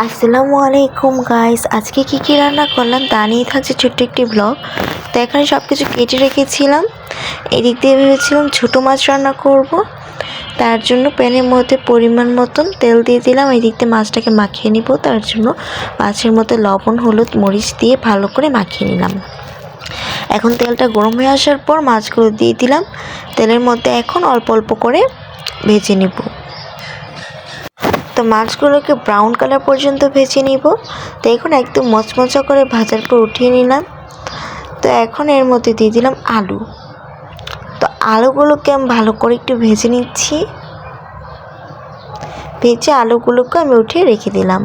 আসসালামু আলাইকুম গাইস, আজকে কি রান্না করলাম তা নিয়ে থাকছে ছোট্ট একটি ব্লগ। তো এখানে সব কিছু কেটে রেখেছিলাম। এদিক দিয়ে ভেবেছিলাম ছোটো মাছ রান্না করব। তার জন্য প্যানের মধ্যে পরিমাণ মতন তেল দিয়ে দিলাম। এদিক দিয়ে মাছটাকে মাখিয়ে নিব। তার জন্য মাছের মধ্যে লবণ হলুদ মরিচ দিয়ে ভালো করে মাখিয়ে নিলাম। এখন তেলটা গরম হয়ে আসার পর মাছগুলো দিয়ে দিলাম তেলের মধ্যে। এখন অল্প অল্প করে ভেজে নিব। তো মাছগুলোকে ব্রাউন কালার পর্যন্ত ভেজে নিব। তো এখন একদম মচমচা করে ভাজার পর উঠিয়ে নিলাম। তো এখন এর মধ্যে দিয়ে দিলাম আলু। তো আলুগুলোকে আমি ভালো করে একটু ভেজে নিচ্ছি। ভেজে আলুগুলোকে আমি উঠিয়ে রেখে দিলাম।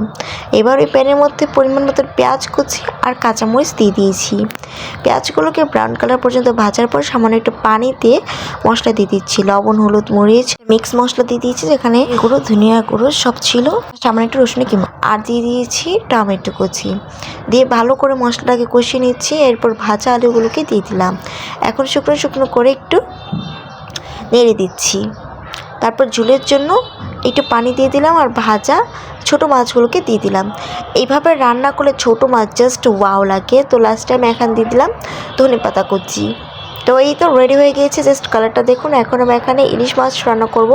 এবার ওই প্যানের মধ্যে পরিমাণ মতো পেঁয়াজ কুচি আর কাঁচামরিচ দিয়ে দিয়েছি। পেঁয়াজগুলোকে ব্রাউন কালার পর্যন্ত ভাজার পর সামান্য একটু পানি দিয়ে মশলা দিয়ে দিচ্ছি। লবণ হলুদ মরিচ মিক্স মশলা দিয়ে দিয়েছি, যেখানে গুঁড়ো ধনিয়া গুঁড়ো সব ছিল, সামান্য একটু রসুন কিমা আর দিয়ে দিয়েছি টমেটো কুচি দিয়ে ভালো করে মশলাটাকে কষিয়ে নিচ্ছি। এরপর ভাজা আলুগুলোকে দিয়ে দিলাম। এখন শুকনো শুকনো করে একটু নেড়ে দিচ্ছি। তারপর ঝোলের জন্য একটু পানি দিয়ে দিলাম আর ভাজা ছোটো মাছগুলোকে দিয়ে দিলাম। এইভাবে রান্না করলে ছোটো মাছ জাস্ট ওয়াও লাগে। তো লাস্ট টাইম এখান দিয়ে দিলাম ধনেপাতা কুচি। তো এই তো রেডি হয়ে গিয়েছে, জাস্ট কালারটা দেখুন। এখন আমি এখানে ইলিশ মাছ রান্না করব।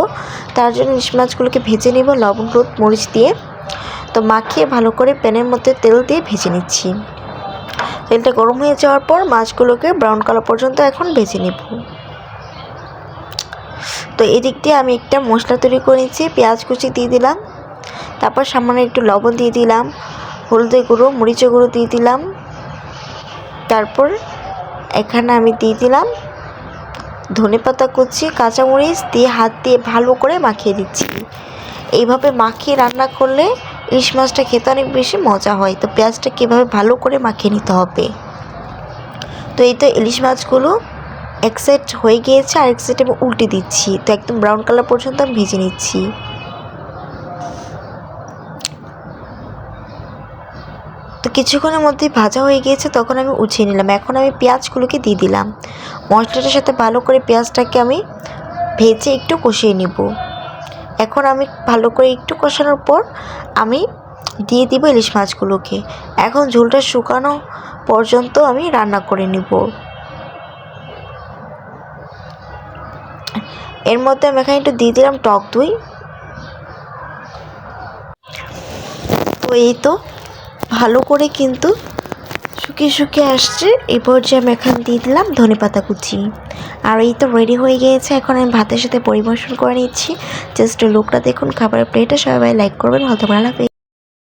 তার জন্য ইলিশ মাছগুলোকে ভেজে নেব লবণ হলুদ মরিচ দিয়ে। তো মাখিয়ে ভালো করে প্যানের মধ্যে তেল দিয়ে ভেজে নিচ্ছি। তেলটা গরম হয়ে যাওয়ার পর মাছগুলোকে ব্রাউন কালার পর্যন্ত এখন ভেজে নেব। তো এদিক দিয়ে আমি একটা মশলা তৈরি করে নিচ্ছি। পেঁয়াজ কুচি দিয়ে দিলাম, তারপর সামান্য একটু লবণ দিয়ে দিলাম, হলুদের গুঁড়ো মরিচের গুঁড়ো দিয়ে দিলাম। তারপর এখানে আমি দিয়ে দিলাম ধনেপাতা কুচি কাঁচামরিচ দিয়ে হাত দিয়ে ভালো করে মাখিয়ে দিচ্ছি। এইভাবে মাখিয়ে রান্না করলে ইলিশ মাছটা খেতে অনেক বেশি মজা হয়। তো পেঁয়াজটা কীভাবে ভালো করে মাখিয়ে নিতে হবে। তো এই তো ইলিশ মাছগুলো এক সাইড হয়ে গিয়েছে, আরেক সাইড আমি উল্টে দিচ্ছি। তো একদম ব্রাউন কালার পর্যন্ত আমি ভেজে নিচ্ছি। তো কিছুক্ষণের মধ্যেই ভাজা হয়ে গিয়েছে, তখন আমি উঠিয়ে নিলাম। এখন আমি পেঁয়াজগুলোকে দিয়ে দিলাম। মশলাটার সাথে ভালো করে পেঁয়াজটাকে আমি ভেজে একটু কষিয়ে নিব। এখন আমি ভালো করে একটু কষানোর পর আমি দিয়ে দিব ইলিশ মাছগুলোকে। এখন ঝোলটা শুকানো পর্যন্ত আমি রান্না করে নিব। এর মধ্যে আমি এখানে একটু দিয়ে দিলাম টক দই। তো এই তো ভালো করে কিন্তু শুকিয়ে শুকিয়ে আসছে। এই পর্যায়ে আমি এখানে দিয়ে দিলাম ধনেপাতা কুচি। আর এই তো রেডি হয়ে গিয়েছে। এখন আমি ভাতের সাথে পরিবেশন করে নিচ্ছি। জাস্ট লুকটা দেখুন, খাবারের প্লেটে সবাই লাইক করবেন। ভালো থাকবেন। আল্লাহ হাফেজ।